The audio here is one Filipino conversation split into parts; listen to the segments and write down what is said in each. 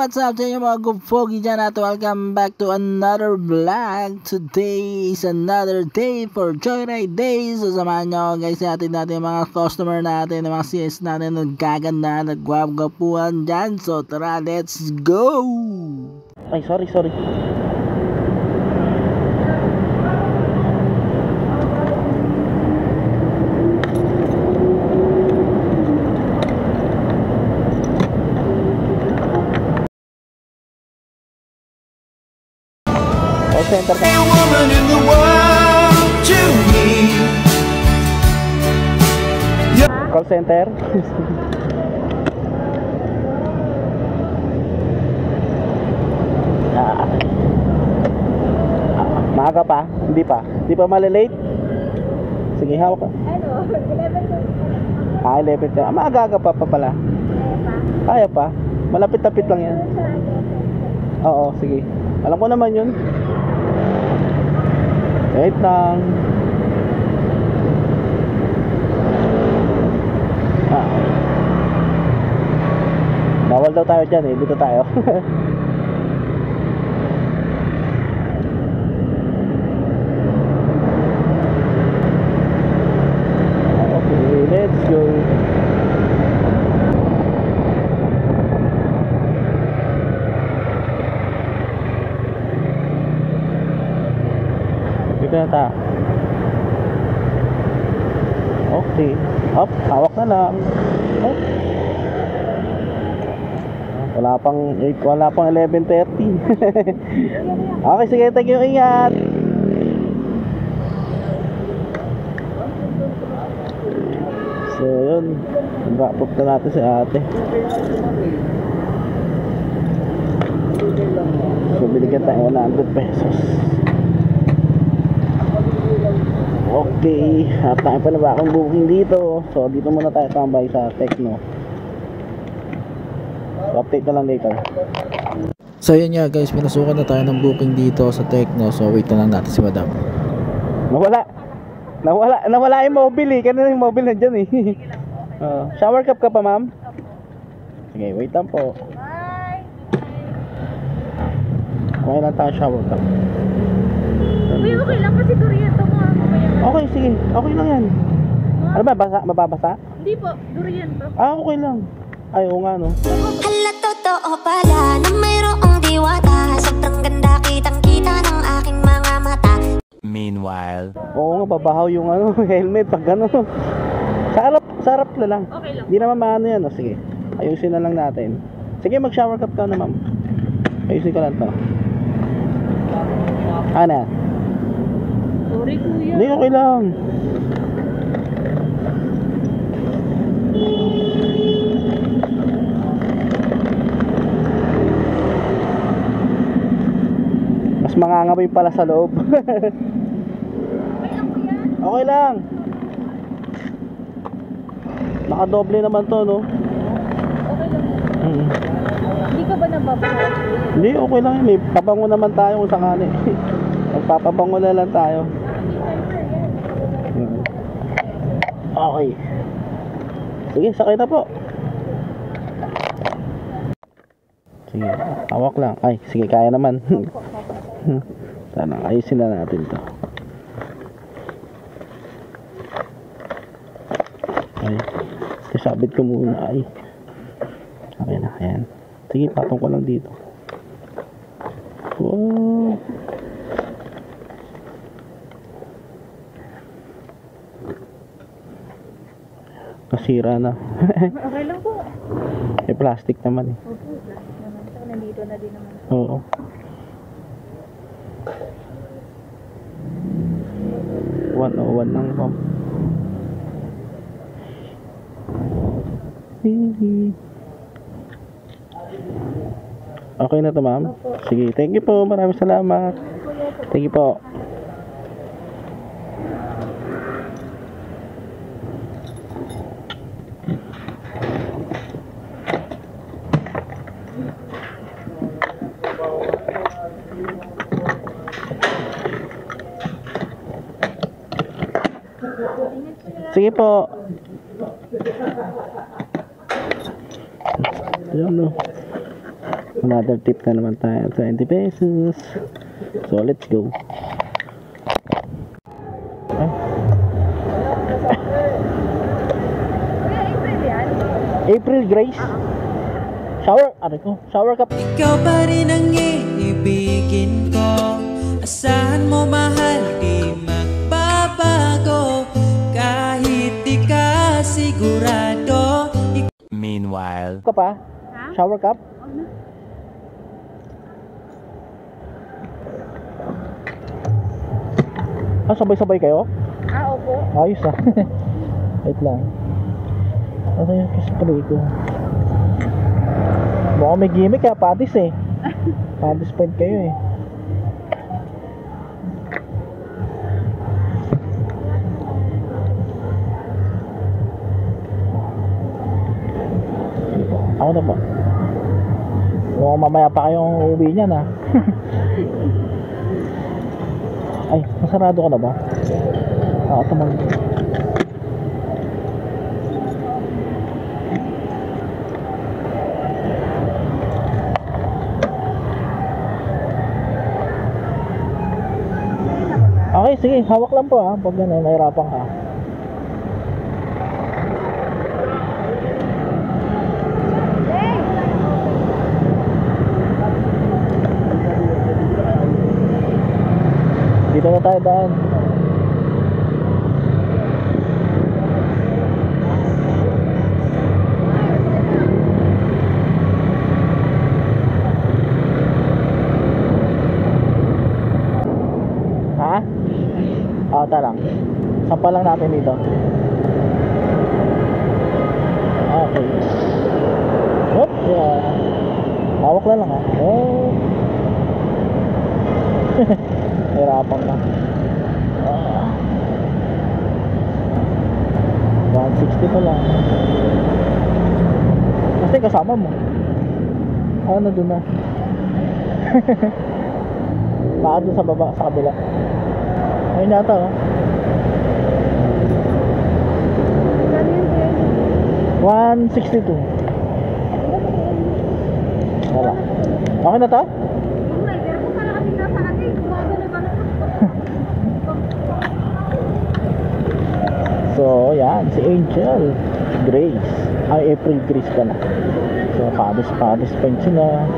what's up sa inyo mga gupogi dyan at welcome back to another vlog. Today is another day for Joyride Days. So samahan nyo guys, natin mga customer natin, mga CS natin nagkaganda, nagwagapuan dyan. So tara, let's go! Ay, sorry. Center ka. Woman in the world to me. Call center. Maaga pa? Hindi pa malilate? Sige, hawak ka. 11 ka. Maaga pa pala. Kaya pa. Malapit-lapit lang yan. Oo, sige. Alam ko naman yun. Wait lang. Bawal daw tayo dyan eh. Dito tayo. Okay, let's go. Ta. Okay. Up, hawak na lang. Up. Wala pang 11:30. Okay, sige, thank you, ingat. So, yun. Wrap up na natin si ate. So, binigyan tayo 100 pesos. Okay, at tayo pa na ba akong booking dito. So dito muna tayo tambay sa Tecno. So update na lang later. So yun nga guys, pinasukan na tayo ng booking dito sa Tecno. So wait na lang natin si madam. Nawala yung mobile eh. Kanina yung mobile nandyan eh. Shower cup ka pa ma'am? Sige, wait lang po. Kumain lang tayo shower cup. Uy, okay lang kasi durian to mga mamaya. Okay, sige. Okay lang yan. Ano ba? Mababasa? Hindi po, durian to. Okay lang. Ay, oo nga no. Hala, totoo pala na mayroong diwata. Sobrang ganda kitang-kita ng aking mga mata. Meanwhile, oo nga, babahaw yung helmet pag sa harap na lang. Okay lang. Hindi naman maano yan. Sige, ayusin na lang natin. Sige, mag-shower cup ka na ma'am. Ayusin ko lang to. Ana? Sorry kuya. Hindi, okay lang. Mas mangangamoy pala sa loob. Okay lang. Nakadoble naman to, no? Okay lang. Hindi ka ba nababahan? Hindi, okay lang. May pabango naman tayo kung sakali. Magpapabango na lang tayo. Okay. Sige, sakay na po. Sige, hawak lang. Ay, sige, kaya naman. Sana, ayusin na natin to. Ay, kasabit ko muna. Ay, okay na, ayan. Sige, patong ko lang dito. Wow. Nasira na. Okay lang po. May plastic naman eh. Opo, plastic naman. Saka nandito na din naman. Oo. $101 lang ma'am. Okay na to ma'am? Sige, thank you po. Maraming salamat. Thank you po. Sige po. Ayan no. Another tip na naman tayo, 20 pesos. So let's go. Ay. April Grace. Shower, ano ko? Shower cup. Ikaw pa rin ang iibigin ko. Asahan mo mahal, di magbabago. Kahit di ka sigurado. Meanwhile. Ka pa? Shower cup? Ah, sabay-sabay kayo? Opo. Ayos ah. Wait lang. Ano yung spray ko? Mukhang may gimmick kaya patis eh. Patis point kayo eh. Ako na ba? Mukhang mamaya pa kayong uuwi niyan ah. Ay, masarado ka na ba? Tumag. Okay, sige, hawak lang po ha, pag gano'n, nahirapan ka. Dito na tayo daan. Ha? Ta lang. Sampa lang natin dito. Okay. Hop, yeah. Hawak lang ha. Oh. Hirapan na. 160 pa lang. Kasi kasama mo. Ano dun na? Baka dun sa baba, sa kabila. Ayun nata oh. 162. Wala. Okay na ta? So, yan, si Angel Grace. Ay, April Grace pala. So, padis pen sila.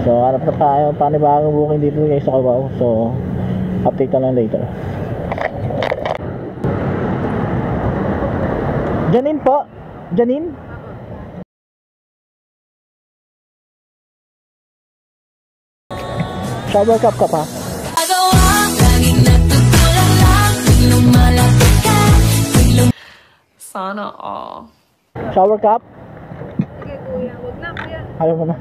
So, hanap na tayo panibagong booking dito guys sa Cubao. So, update na lang later. Janine po. Janine? Shower cup ka pa? Sana all. Shower cup? Sige kuya, wag na kuya. Ayaw mo na.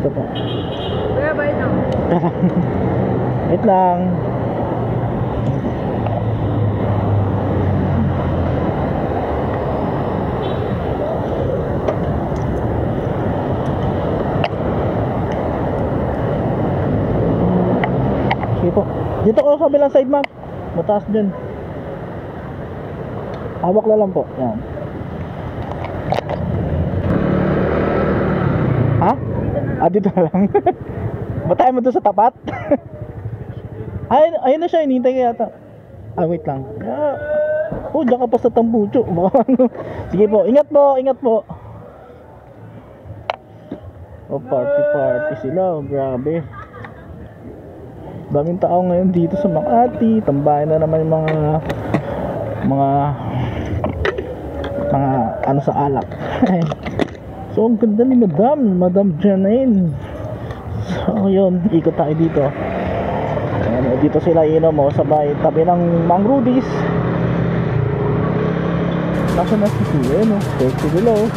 Ito po. Kuya, bye na. Wait lang. Sige po. Dito ko sa bilang side, ma'am. Mataas dyan. Hawak na lang po. Yan. Ha? Ah, dito na lang. Ba't tayo mo doon sa tapat? Ayun na siya. Hinihintay ka yata. Ah, wait lang. Oh, dyan ka pa sa tambucho. Sige po. Ingat po. Ingat po. Oh, party sila. Oh, grabe. Daming tao ngayon dito sa Makati. Tambayan na naman yung mga ano sa alak. So ang ganda ni Madam Janine. So yun, ikot tayo dito. Ayan, dito sila inom mo sabay tabi ng Mang Rudy's. Nasa na si Kuya, no? Sexy below.